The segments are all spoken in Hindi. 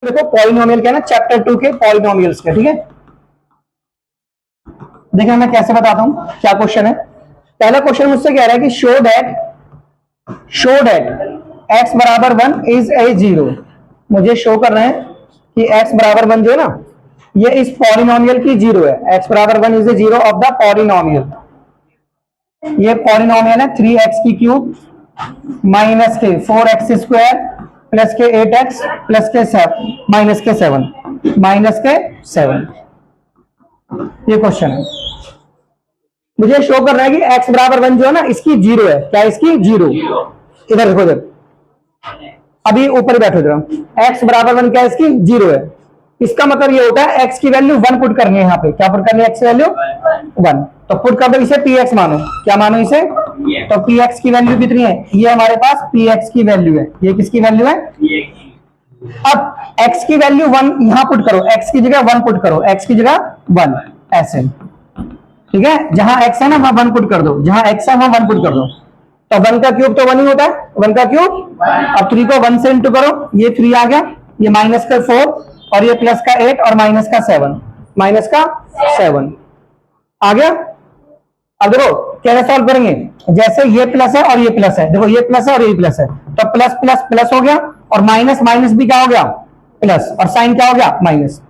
देखो पॉलिनोमियल क्या है ना, चैप्टर 2 के पॉलिनोमियल्स के, ठीक है। देखिए मैं कैसे बताता हूं क्या क्वेश्चन है। पहला क्वेश्चन मुझसे कह रहा है कि शो दैट x बराबर 1 इज ए जीरो। मुझे शो कर रहे हैं कि x बराबर 1 जो है ना, ये इस पॉलिनोमियल की जीरो है। x बराबर 1 is a zero of the polynomial. ये पॉलिनोमियल है 3x की क्यूब माइनस के 4x स्क्वायर प्लस के 8x प्लस के 7 माइनस के 7 ये क्वेश्चन है। मुझे शो कर रहा है कि x बराबर 1 जो है ना, इसकी जीरो है। क्या इसकी जीरो? इधर देखो, इधर अभी ऊपर ही बैठो जरा। x बराबर 1 क्या है? इसकी जीरो है। इसका मतलब ये होता है x की वैल्यू 1 पुट करनी है। यहाँ पे क्या पुट करनी है? x की वैल्यू 1। तो पुट कर दो इसे px मानो। क्या मानो इसे? तो px की वैल्यू कितनी है? ये हमारे पास px की वैल्यू है। ये किसकी वैल्यू है? अब x की वैल्यू 1 यहां पुट करो, x की जगह 1 पुट करो, x की जगह 1 ऐसे, ठीक है। जहां x है ना वहां 1 पुट कर दो, जहां x है वहां 1 पुट कर दो। तो 1 का क्यूब तो 1 ही होता है, 1 का क्यूब। अब 3 को 1 से इंटू करो, ये 3 आ गया, ये माइनस का 4 और ये प्लस का 8 और माइनस का 7 आ गया। अब देखो कैसे सॉल्व करेंगे? जैसे ये प्लस है और ये प्लस है, देखो ये प्लस है और ये प्लस है, तो प्लस प्लस प्लस हो गया और माइनस माइनस भी क्या हो गया? प्लस। और साइन क्या हो गया? माइनस।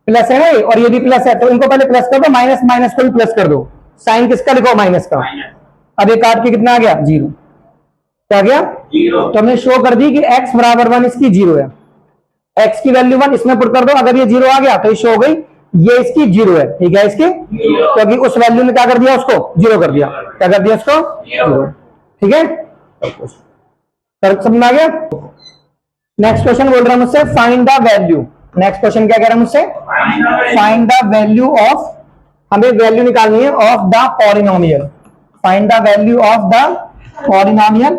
प्लस है ना, और ये भी प्लस है, तो इनको पहले प्लस कर दो, माइनस माइनस को भी प्लस कर दो। साइन किसका लिखो? माइनस का। अब ये काट के कितना आ गया? जीरो। क्या गया? तो हमने शो कर दी कि x बराबर 1 इसकी जीरो है। x की वैल्यू 1 इसमें पुट कर दो, अगर ये जीरो आ गया तो ये शो हो गई ये इसकी जीरो है, ठीक है। इसकी क्योंकि उस वैल्यू ने क्या कर दिया? उसको जीरो कर दिया। क्या कर दिया? उसको जीरो, ठीक है। समझ में आ गया? नेक्स्ट क्वेश्चन बोल रहा है मुझसे find the value. Next question क्या कह रहा है मुझसे? फाइंड द वैल्यू ऑफ, हमें वैल्यू निकालनी है of the polynomial. Find the value of the polynomial.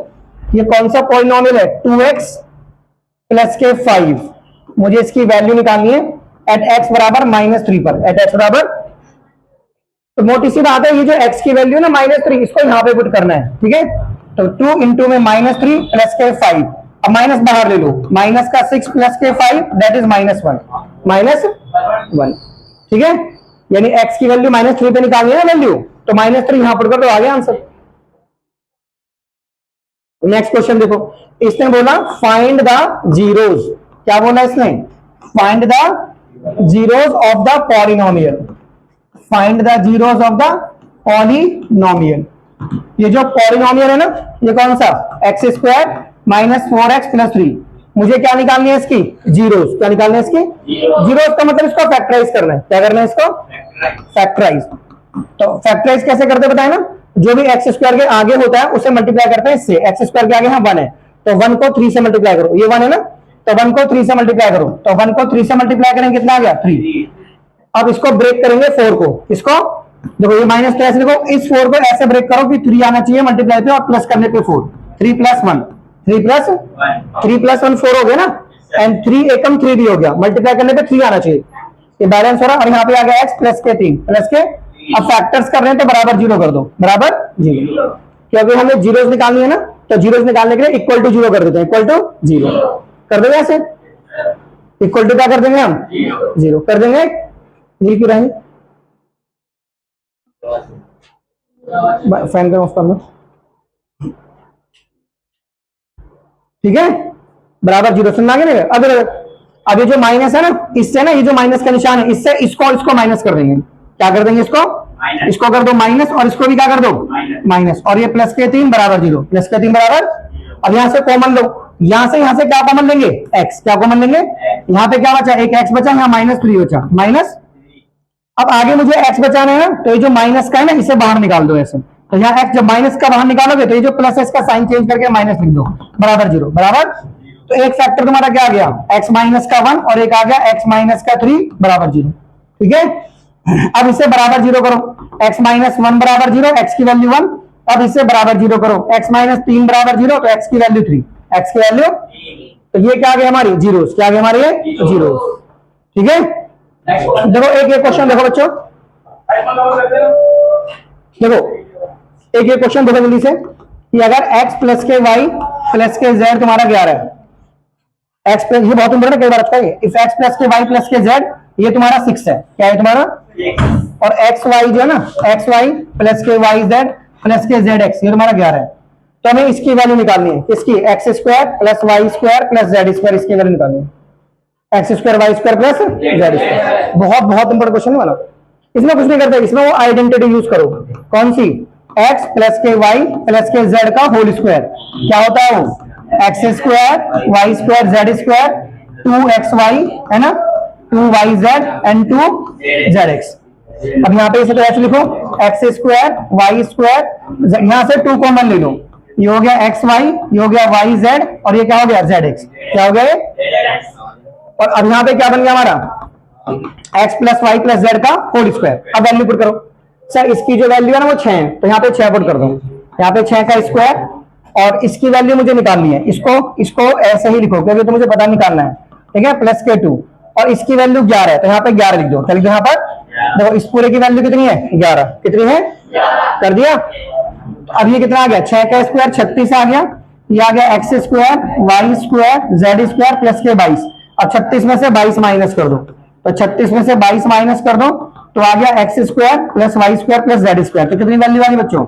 ये कौन सा पॉलिनोमियल है? 2x प्लस के 5। मुझे इसकी वैल्यू निकालनी है एट x बराबर -3 पर। एट x बराबर, तो मोटी सी बात है, ये जो x की वैल्यू है ना -3, इसको यहाँ पे पुट करना है, ठीक है। तो 2 इंटू में -3 प्लस के 5, अब माइनस बाहर ले लो, माइनस का 6 प्लस के 5 दैट इज -1, ठीक है। यानी x की वैल्यू -3 पे निकालनी है ना वैल्यू, तो -3 यहां पुट कर दो, आ गया आंसर। नेक्स्ट क्वेश्चन देखो, इसने बोला फाइंड द जीरोज। क्या बोला इसने? Find the zeros of the polynomial. Find the zeros of the polynomial. ये जो पॉलिनोमियल है ना, ये कौन सा? X square minus 4x plus 3। मुझे क्या निकालनी है? इसकी जीरोज। क्या निकालना है इसकी? जीरोज का मतलब इसको फैक्टराइज करना है। क्या करना है इसको? फैक्टराइज। तो फैक्टराइज कैसे करते बताए ना? जो भी एक्स स्क्वायर के आगे होता है उसे मल्टीप्लाई करते हैं इससे। एक्स स्क्वायर के आगे यहाँ 1 है, तो 1 को 3 से मल्टीप्लाई करो। ये 1 है ना, तो 1 को 3 से मल्टीप्लाई करो, तो 1 को 3 से मल्टीप्लाई करेंगे कितना आ गया? 3। अब इसको ब्रेक करेंगे 4 को। इसको देखो, ये माइनस तो ऐसे देखो, इस 4 को ऐसे ब्रेक करो कि 3 आना चाहिए मल्टीप्लाई पे और प्लस करने पे 4। 3 प्लस 1 4 हो गया ना, एंड 3 एकम 3 भी हो गया, मल्टीप्लाई करने पे 3 आना चाहिए, ये बैलेंस हो रहा है। और यहाँ पे आ गया x प्लस के 3 प्लस के, अब फैक्टर्स कर रहे हैं तो बराबर जीरो कर दो, बराबर जीरो, क्योंकि हमें जीरोस निकालनी है ना, तो जीरोस निकालने के लिए इक्वल टू जीरो कर देते हैं। इक्वल टू जीरो कर देंगे ऐसे, इक्वल टू क्या कर देंगे हम? जीरो कर देंगे। ये क्यों रहेंगे? फैन का ऑफ कर लो, ठीक है, बराबर जीरो। सुनना आगे। अब ये जो माइनस है ना, इससे ना, ये जो माइनस का निशान है, इससे इसको माइनस कर देंगे। क्या कर देंगे? इसको कर दो माइनस, और इसको भी क्या कर दो? माइनस। और ये प्लस के 3 बराबर जीरो, प्लस के 3 बराबर। अब यहां से कॉमन लो, यहां से क्या कॉमन लेंगे? x। क्या कॉमन लेंगे? यहां पे क्या बचा? एक x बचा, यहाँ -3 बचा, माइनस। अब आगे मुझे x बचाना है ना, तो ये जो माइनस का है ना, इसे बाहर निकाल दो ऐसे। तो यहाँ x जब माइनस का बाहर निकालोगे तो ये जो प्लस है इसका साइन चेंज करके माइनस लिख दो, बराबर जीरो, बराबर। तो एक फैक्टर तुम्हारा क्या आ गया? x माइनस का 1 और एक आ गया x माइनस का 3 बराबर जीरो, ठीक है। अब इसे बराबर जीरो करो, x माइनस 1 बराबर जीरो, x की वैल्यू 1। अब इसे बराबर जीरो करो, x माइनस 3 बराबर जीरो, तो x की वैल्यू 3, x की वैल्यू, तो ये क्या आ गया हमारी? जीरोस। क्या आ गया हमारे? जीरोस, ठीक है। देखो एक क्वेश्चन देखो बच्चों, देखो एक क्वेश्चन देखो जल्दी से, कि अगर x प्लस के y प्लस के z तुम्हारा 11 है, एक्स प्लस, ये बहुत इंपॉर्टेंट कई बार आता है, इफ एक्स प्लस के वाई प्लस के जेड, ये तुम्हारा 6 है, क्या है तुम्हारा, और एक्स वाई जो है ना, एक्स वाई प्लस के वाई जेड प्लस के जेड एक्स, ये तुम्हारा 11 है। तो हमें इसकी वैल्यू निकालनी है, किसकी, X square plus Y square plus Z square, इसकी वैल्यू निकालनी है, X square Y square plus Z square. बहुत बहुत इंपॉर्टेंट क्वेश्चन है वाला। इसमें कुछ नहीं करते, इसमें वो आइडेंटिटी यूज करो, कौन सी, एक्स प्लस के वाई प्लस के जेड का होल स्क्वायर, क्या होता है वो, X square Y square Z square 2xy है ना, 2yz एंड 2zx। अब यहाँ पे इसे तो ऐसे लिखो, एक्स स्क्वायर वाई स्क्वायर, यहां से 2 कॉमन ले लो, ये हो गया एक्स वाई, ये हो गया वाई जेड, और ये क्या हो गया जेड एक्स, क्या हो गया ये, और अब यहाँ पे क्या बन गया हमारा, X plus Y plus Z का होल स्क्वायर। अब वैल्यू पुट करो, सर इसकी जो वैल्यू है ना वो 6 है, तो यहाँ पे 6 पुट कर दो, यहाँ पे 6 का स्क्वायर, और इसकी वैल्यू मुझे निकालनी है, इसको ऐसे ही लिखो क्योंकि तो मुझे पता निकालना है, ठीक है, प्लस के 2, और इसकी वैल्यू 11 है, तो यहाँ पे 11 लिख दो, चलिए यहाँ पर देखो इस पूरे की वैल्यू कितनी है, 11, कितनी है, कर दिया। अब ये कितना आ गया, 6 का स्क्वायर 36 आ गया, ये आ गया X square Y square Z square plus के 22, अब 36 में से 22 माइनस कर दो, तो 36 में से 22 माइनस कर दो, तो आ गया X square plus Y square plus Z square, तो कितनी वैल्यू आ गई बच्चों,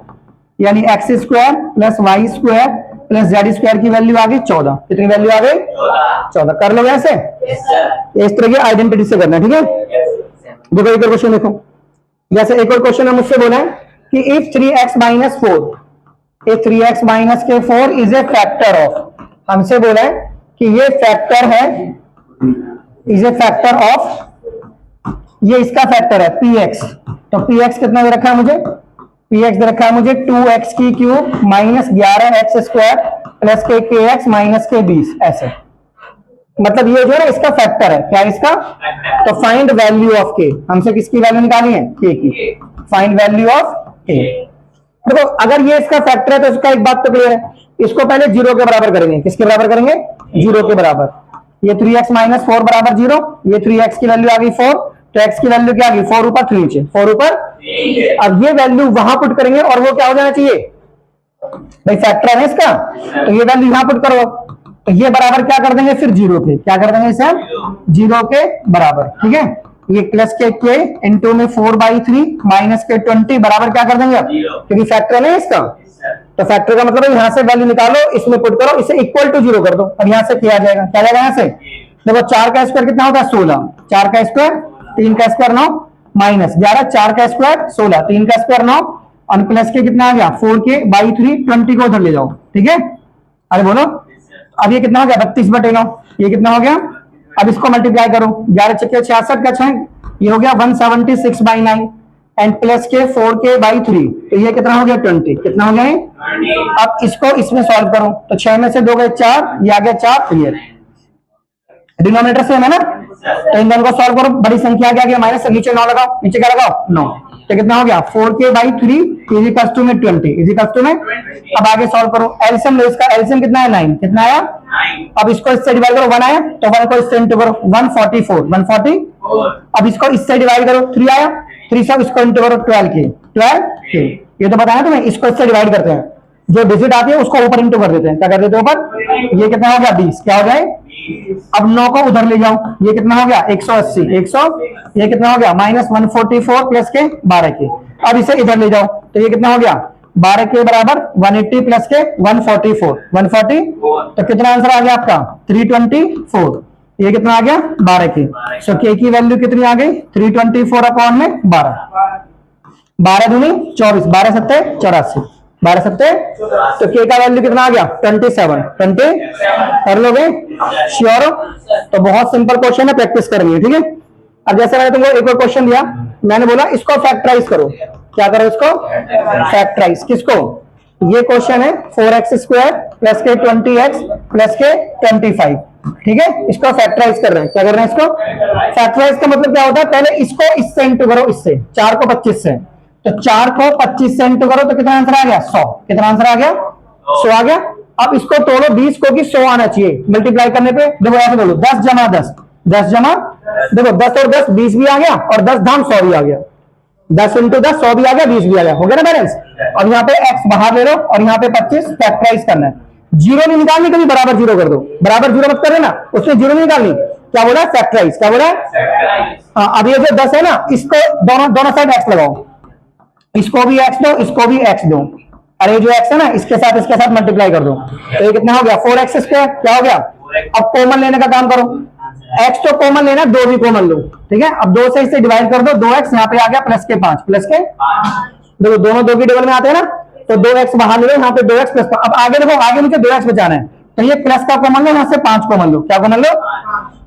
यानी X square plus Y square plus Z square की वैल्यू आ गई 14, कितनी वैल्यू आ गई 14, कर लो ऐसे, इस तरह की आइडेंटिटी से करना, ठीक है। देखो एक और क्वेश्चन देखो, जैसे एक और क्वेश्चन है मुझसे बोला है कि if 3x minus 4, if 3x minus के 4 इज ए फैक्टर ऑफ, हमसे बोला है कि ये फैक्टर है, इज ए फैक्टर ऑफ, ये इसका फैक्टर है px, तो px कितना दे रखा है मुझे, px दे रखा है मुझे 2x की cube minus 11x square plus के kx माइनस के 20, ऐसे, मतलब ये जो है ना इसका फैक्टर है, क्या इसका, तो फाइंड वैल्यू ऑफ k, हमसे किसकी वैल्यू निकालनी है, k की, फाइंड वैल्यू ऑफ k। देखो अगर ये इसका फैक्टर है तो इसका एक बात तो क्लियर है, इसको पहले 0 के बराबर करेंगे, किसके बराबर करेंगे, 0 के बराबर, ये 3x माइनस 4 बराबर 0, ये 3x की वैल्यू आ गई 4, तो x की वैल्यू क्या आ गई, 4 ऊपर 3 नीचे, 4 ऊपर, अब ये वैल्यू वहां पुट करेंगे और वो क्या हो जाना चाहिए, भाई फैक्टर है इसका, तो ये वैल्यू यहां पुट करो, तो ये बराबर क्या कर देंगे फिर 0 के, क्या कर देंगे इसे हम 0 के बराबर, ठीक है, ये प्लस के इंटू में 4/3 माइनस के 20 बराबर क्या कर देंगे अब, क्योंकि फैक्टर है इसका, तो फैक्टर का मतलब यहां से वैल्यू निकालो, इसमें पुट करो, इसे इक्वल टू 0 कर दो, और यहां से क्या आ जाएगा, क्या जाएगा यहां से, देखो 4 का स्क्वायर कितना होता है 16, 4 का स्क्वायर 3 का स्क्वायर 9 माइनस 11, 4 का स्क्वायर 16, 3 का स्क्वायर 9, और प्लस के कितना आ गया 4k/3, 20 को उधर ले जाओ, ठीक है, अरे बोलो, अब ये कितना हो गया 32/9, ये कितना हो गया, अब इसको मल्टीप्लाई करो, 11 छक्के 66 का 6, ये हो गया 176/9 एंड प्लस के 4k/3, तो ये कितना हो गया 20, कितना हो गया, अब इसको इसमें सॉल्व करो, तो 6 में से 2 गए 4, ये आ गया 4, ये डिनोमिनेटर सेम है ना, तो इन दोनों को सॉल्व करो, बड़ी संख्या क्या गया माइनस, नीचे 9 लगाओ, नीचे क्या लगाओ 9, तो कितना हो गया 4k/3 इज इक्वल टू में 20 इज इक्वल टू में, अब आगे सॉल्व करो, एलसीएम लो, इसका एलसीएम कितना है 9, कितना आया, अब इसको इससे डिवाइड करो 1 आया, तो 1 को इससे इंटू करो 144, 140, अब इसको इससे डिवाइड करो 3 आया, 3 से इसको इंटू करो 12k, ये तो बताया तुम्हें, इसको इससे डिवाइड करते हैं, जो डिजिट आती है उसको ऊपर इंटू कर देते हैं, क्या कर देते हैं ऊपर, ये कितना हो गया 20, क्या हो जाए, अब 9 को उधर ले जाओ, ये कितना हो गया 180, 100, ये कितना हो गया -144 प्लस के 12 के, अब इसे इधर ले जाओ, तो ये कितना हो गया 12 के बराबर 180 प्लस के 144, 140, तो कितना आंसर आ गया आपका 324, ये कितना आ गया 12 के, सो के की वैल्यू कितनी आ गई 324/12, 12 दूनी 24, 12 सत्ते 84, 12 सत्ते, तो के का वैल्यू कितना आ गया 27, 20 कर लोगे श्योर, तो बहुत सिंपल क्वेश्चन है, प्रैक्टिस करनी है, ठीक है। अब जैसे मैंने तुमको एक और क्वेश्चन दिया, मैंने बोला इसको फैक्टराइज करो, क्या करो इसको फैक्टराइज, किसको, ये क्वेश्चन है 4x स्क्वायर प्लस के 20x प्लस के 25, ठीक है, इसको फैक्टराइज कर रहे हैं, क्या कर रहे हैं इसको फैक्टराइज, का मतलब क्या होता है, पहले इसको इससे इंटू करो, इससे 4 को 25 से, तो 4 को 25 से इंटू करो तो कितना आंसर आ गया 100, कितना आंसर आ गया 100 आ गया, अब इसको तोड़ो 20 को कि 100 आना चाहिए, मल्टीप्लाई करने पे देखो ऐसे बोलो 10 जमा 10, 10 जमा, देखो 10 और 10 20 भी आ गया, और 10 धाम 100 भी आ गया, 10 इंटू 10 100 भी आ गया, 20 भी आ गया, हो गया ना बैलेंस। अब यहाँ पे x बाहर ले लो और यहाँ पे 25 फैक्टराइज करना है, जीरो नहीं निकालनी, कभी बराबर जीरो कर दो, बराबर जीरो मत कर देना, उसमें जीरो नहीं निकालनी। क्या बोला? फैक्टराइज। क्या बोला? हाँ, अब ये जो 10 है ना, इसको दोनों साइड एक्स लगाओ, इसको भी एक्स दो, इसको भी एक्स दो, अरे जो एक्स है ना इसके साथ मल्टीप्लाई कर दो, तो ये कितना हो गया? 4x square. क्या हो गया? अब कॉमन लेने का काम करो, x तो कॉमन लेना, 2 भी कॉमन लो, ठीक है। अब 2 से इसे डिवाइड कर दो, 2x यहाँ पे आ गया प्लस के 5, प्लस के देखो दोनों 2 की टेबल में आते हैं ना, तो 2x बाहर ले, यहाँ पे 2x प्लस। अब आगे देखो, आगे मुझे 2x बचाना है, तो ये प्लस का कॉमन लो, यहाँ से 5 कॉमन लो। क्या कॉमन लो?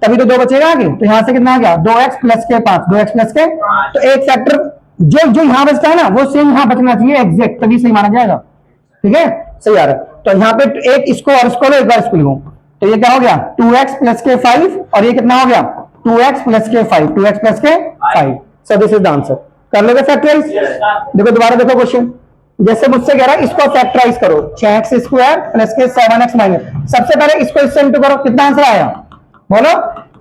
तभी तो 2 बचेगा आगे, तो यहाँ से कितना आ गया? 2x प्लस के 5, 2x प्लस के। तो एक फैक्टर जो यहाँ बचता है ना, वो सेम यहाँ बचना चाहिए एग्जैक्ट, तभी सही माना जाएगा, ठीक है। सही आ रहा है। तो यहाँ पे एक इसको और इसको लो, एक बार इसको लिखो, तो ये क्या हो गया? 2x प्लस के 5, और ये कितना हो गया? 2x प्लस के 5, 2x प्लस के 5। So this is the answer. कर लोगे फैक्टराइज? देखो दोबारा देखो क्वेश्चन, जैसे मुझसे कह रहा है इसको फैक्टराइज करो, 6x स्क्वायर प्लस के 7x माइनस। सबसे पहले इसको इससे इंटू करो, कितना आंसर आया? बोलो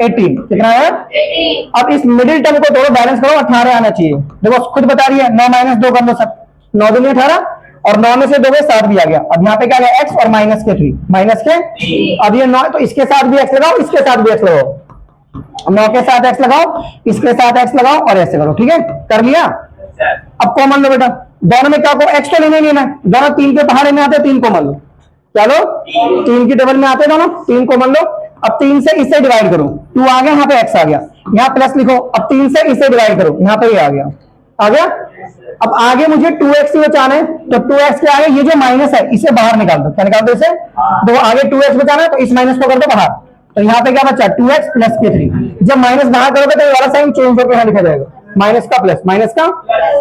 18। कितना आया? अब इस मिडिल टर्म को तोड़ो, बैलेंस करो, 18 आना चाहिए। देखो खुद बता रही है, 9 माइनस 2 कर दो सब, 9 दूनी 18, और 9 में से 2 में 7 भी आ गया। अब यहाँ पे क्या गया? x और माइनस के 3, माइनस के। अब ये 9, तो इसके साथ भी x लगाओ, इसके साथ भी x लगाओ, 9 के साथ x लगाओ, इसके साथ x लगाओ, और ऐसे करो, ठीक है। कर लिया? अब कॉमन लो बेटा, दोनों में क्या को? x तो लेने नहीं लेना, दोनों 3 के बाहर में आते, 3 कॉमन लो। चलो 3 की टेबल में आते दोनों, 3 कॉमन लो। अब 3 से इसे डिवाइड करो, 2 आ गया, यहाँ पे x आ गया, यहाँ प्लस लिखो। अब 3 से इसे डिवाइड करो, यहाँ पे ये आ गया, आ गया। अब आगे मुझे 2x ही बचाना है, तो 2x के आगे ये जो माइनस है इसे बाहर निकाल दो। क्या निकाल दो इसे? तो आगे 2x बचाना है, तो इस माइनस को कर दो बाहर, तो यहाँ पे क्या बचा? 2x प्लस के 3। जब माइनस बाहर करोगे तो ये वाला साइन चेंज होकर यहाँ लिखा जाएगा, माइनस का प्लस, माइनस का।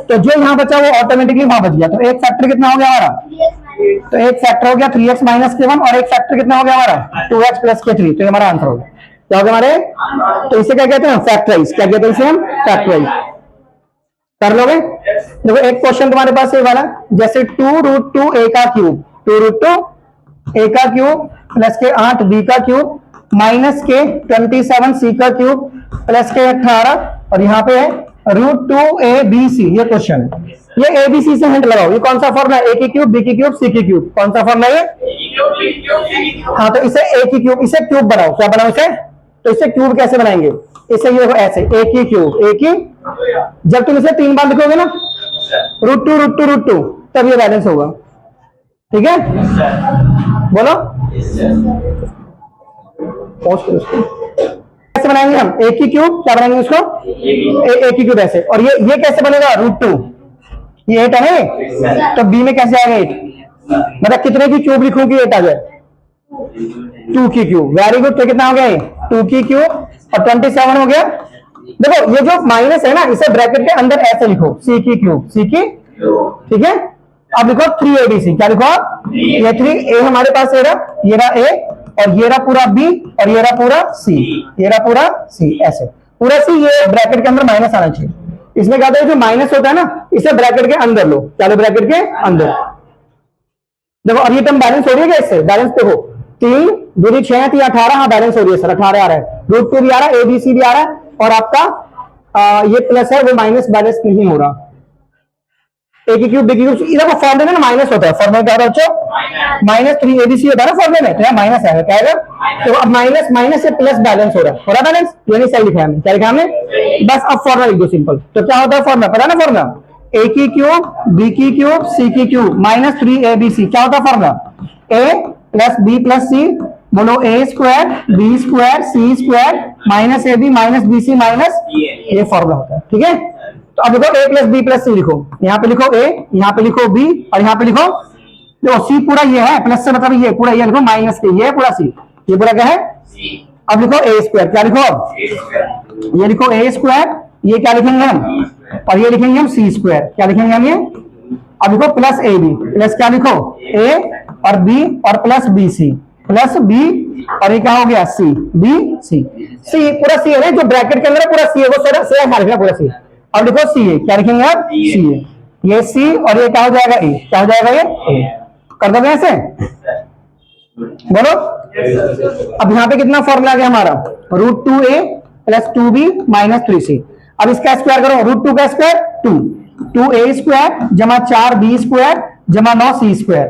तो जो यहाँ बचा वो ऑटोमेटिकली वहां बच गया। तो एक फैक्टर कितना हो गया हमारा? तो एक फैक्टर हो गया 3x माइनस के 1, और एक फैक्टर कितना हो गया हमारा? 2x प्लस के 3। तो ये हमारा आंसर हो गया। क्या हो गया हमारे? तो इसे क्या कहते हैं? फैक्टराइज। क्या कहते हैं इसे हम? फैक्टराइज। कर लोगे? देखो एक क्वेश्चन तुम्हारे पास ये वाला, जैसे 2√2 a का क्यूब, 2√2 a का क्यूब प्लस के 8 b का क्यूब माइनस के 27 c का क्यूब प्लस के 18, और यहाँ पे है √2abc। ये क्वेश्चन है, ये abc से हिंट लगाओ, ये कौन सा फॉर्मूला है? a की क्यूब, b की क्यूब, c की क्यूब, कौन सा फॉर्मूला है? हाँ, तो इसे a की क्यूब, इसे क्यूब बनाओ। क्या बनाओ इसे? तो इसे क्यूब कैसे बनाएंगे? इसे ये ऐसे, a की क्यूब, a की, जब तुम इसे 3 बार लिखोगे ना, √2 तब ये बैलेंस होगा, ठीक है। बोलो कैसे बनाएंगे हम? a की क्यूब, क्या बनाएंगे उसको? a की क्यूब ऐसे, और ये कैसे बनेगा? √2, ये 8 है, तो b में कैसे आएगा 8? मतलब कितने की क्यूब लिखूं कि 8 आ जाए? 2 की क्यूब। Very good. तो कितना हो गया? 2 की क्यूब, और 27 हो गया। देखो ये जो माइनस है ना, इसे ब्रैकेट के अंदर ऐसे लिखो, c की क्यूब, c की, ठीक है। अब लिखो 3abc। क्या लिखो? ये 3a हमारे पास ये रहा a, और ये रहा पूरा b, और ये रहा पूरा c, ये रहा पूरा c, ऐसे पूरा c। ये ब्रैकेट के अंदर माइनस आना चाहिए। इसमें क्या होता है, जो माइनस होता है ना, इसे ब्रैकेट के अंदर लो। क्या लो? ब्रैकेट के अंदर। देखो अब ये टर्म बैलेंस हो रही है क्या? इससे बैलेंस देखो, 3 दूनी 6 3 18, हाँ बैलेंस हो रही है सर, 18 आ रहा है, √2 भी आ रहा है, abc भी आ रहा है, और आपका ये प्लस है वो माइनस बैलेंस नहीं हो रहा। a की क्यूब, b की क्यूब, इधर फॉर्मूले में माइनस होता है। फॉर्मूला क्या होता है? माइनस 3abc होता है ना फॉर्मूले में, तो यहाँ माइनस है, क्या है? तो अब माइनस माइनस से प्लस बैलेंस हो रहा है, हो रहा बैलेंस, यानी सही लिखा है हमने। क्या लिखा हमने? बस अब फॉर्मूला लिख दो सिंपल। तो क्या होता है फॉर्मूला? पता ना फॉर्मूला? a की क्यूब, b की क्यूब, c की क्यूब माइनस 3abc। क्या होता है formula? a plus b plus c, बोलो a square b square c square minus ab minus bc minus, ये फॉर्मूला होता है, ठीक है। तो अब देखो a plus b plus c लिखो, यहाँ पे लिखो a, यहाँ पे लिखो b, और यहाँ पे लिखो, देखो c पूरा ये है, प्लस से मतलब ये पूरा, ये लिखो माइनस के, ये पूरा c, ये पूरा क्या है? अब लिखो a स्क्वायर। क्या लिखो? ये लिखो a स्क्वायर, ये क्या लिखेंगे हम? और ये लिखेंगे हम c स्क्वायर। क्या लिखेंगे हम ये? अब लिखो प्लस ab, प्लस क्या लिखो? a और b, और प्लस bc, प्लस b, और ये क्या हो गया? c, b c, c पूरा c है, जो ब्रैकेट के अंदर पूरा c है, वो सारा लिखना पूरा c। अब लिखो ca। क्या लिखेंगे आप? ca, ये c, और ये क्या हो जाएगा? a। क्या हो जाएगा ये? a। कर दोगे ऐसे? बोलो। अब यहाँ पे कितना फॉर्मूला आ गया हमारा? √2a plus 2b minus 3c। अब इसका स्क्वायर करो, √2 का स्क्वायर 2, 2a स्क्वायर जमा 4b स्क्वायर जमा 9c स्क्वायर।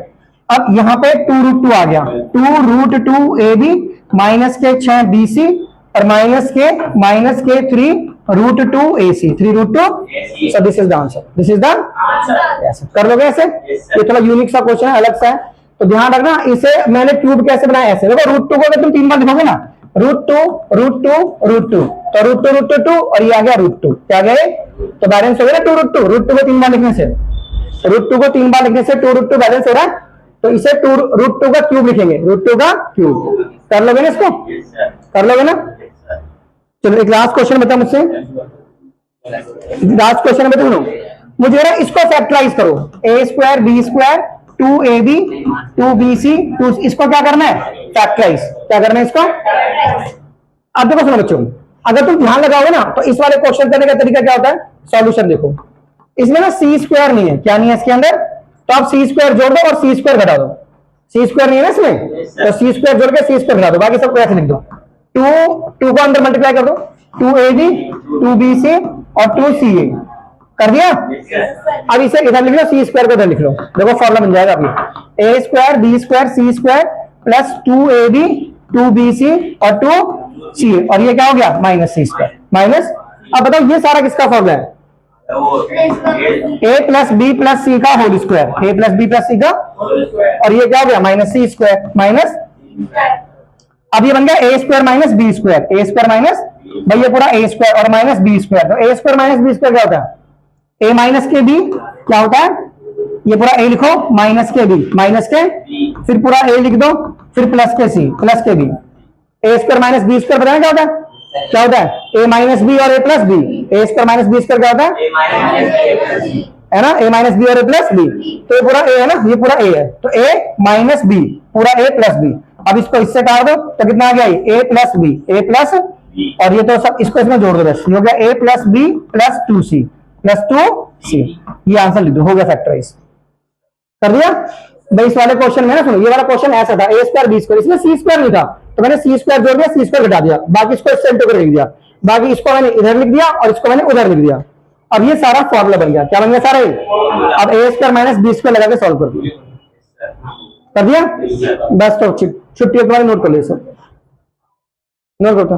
अब यहाँ पे 2√2 आ गया, 2√2 AB माइनस के 6 BC और माइनस के 3√2 AC, 3√2। So this is the answer, this is the answer. कर लोगे ऐसे? ये थोड़ा यूनिक सा क्वेश्चन है, अलग सा है, तो ध्यान रखना। इसे मैंने क्यूब कैसे बनाया, ऐसे देखो, √2 को अगर तुम 3 बार लिखोगे ना, √2 √2 तो √2 और ये आ गया √2, क्या गए तो बैलेंस हो गया ना 2√2 को 3 बार लिखने से, √2 को 3 बार लिखने से 2√2 बैलेंस हो रहा है, तो इसे √2 का क्यूब लिखेंगे, √2 का क्यूब। कर लोगे ना इसको? कर लोगे ना? चलो एक लास्ट क्वेश्चन बता मुझसे, लास्ट क्वेश्चन बता सुनो मुझे ना, इसको फैक्टराइज करो, a² b² 2ab 2bc 2, इसको क्या करना है? फैक्टराइज। क्या करना है इसको? अब देखो सुनो बच्चों, अगर तुम ध्यान लगाओगे ना तो इस वाले क्वेश्चन करने का तरीका क्या होता है, सॉल्यूशन देखो, इसमें ना c² नहीं है, क्या नहीं है इसके अंदर, तो आप c² जोड़ दो और c² घटा दो, c² नहीं है ना इसमें, तो c² जोड़ के c² घटा दो, बाकी सब ऐसे लिख दो, 2 को अंदर मल्टीप्लाई कर दो, 2ab 2bc और 2ca, कर दिया। अब इसे इधर लिख लो, c² को इधर लिख लो, देखो फॉर्मूला बन जाएगा अभी, a² b² c² plus 2ab 2bc और 2ca, और ये क्या हो गया -c², माइनस। अब बताओ ये सारा किसका फॉर्मूला है? a plus B plus C का whole square, a plus B plus C का, और ये क्या हो गया -c² माइनस। अब ये बन गया a² minus b², a² minus, भाई ये पूरा a² और माइनस b², तो a² माइनस b² क्या होता है? a माइनस के b क्या होता है? ये पूरा a लिखो, माइनस के b, माइनस के, फिर पूरा a लिख दो, फिर प्लस के c, प्लस के b, a² माइनस b² बताया क्या होता है? क्या होता है? a माइनस बी और a plus B, a² minus b² क्या होता है? है ना, a माइनस बी और a प्लस बी, तो ये पूरा a है ना, ये पूरा a है, तो a माइनस बी पूरा a प्लस बी। अब इसको इससे काट दो तो कितना आ गया? a plus B, a plus, और ये तो सब इसको इसमें जोड़ दो बस, ये हो गया a plus B plus 2c plus 2c, ये आंसर लिख दो, हो गया फैक्टराइज। कर दिया भाई। इस वाले क्वेश्चन में ना सुनो, ये वाला क्वेश्चन ऐसा था, a² b², इसमें c² नहीं था, तो मैंने c² जोड़ दिया, c² घटा दिया, बाकी इसको इससे इंटू करके लिख दिया, बाकी इसको मैंने इधर लिख दिया और इसको मैंने उधर लिख दिया। अब ये सारा फॉर्मूला बन गया, क्या बन गया सारा? अब a² माइनस b² लगा के सॉल्व कर दिया, कर दिया बस। तो छुट्टी के बाद नोट कर ले, सब नोट करता।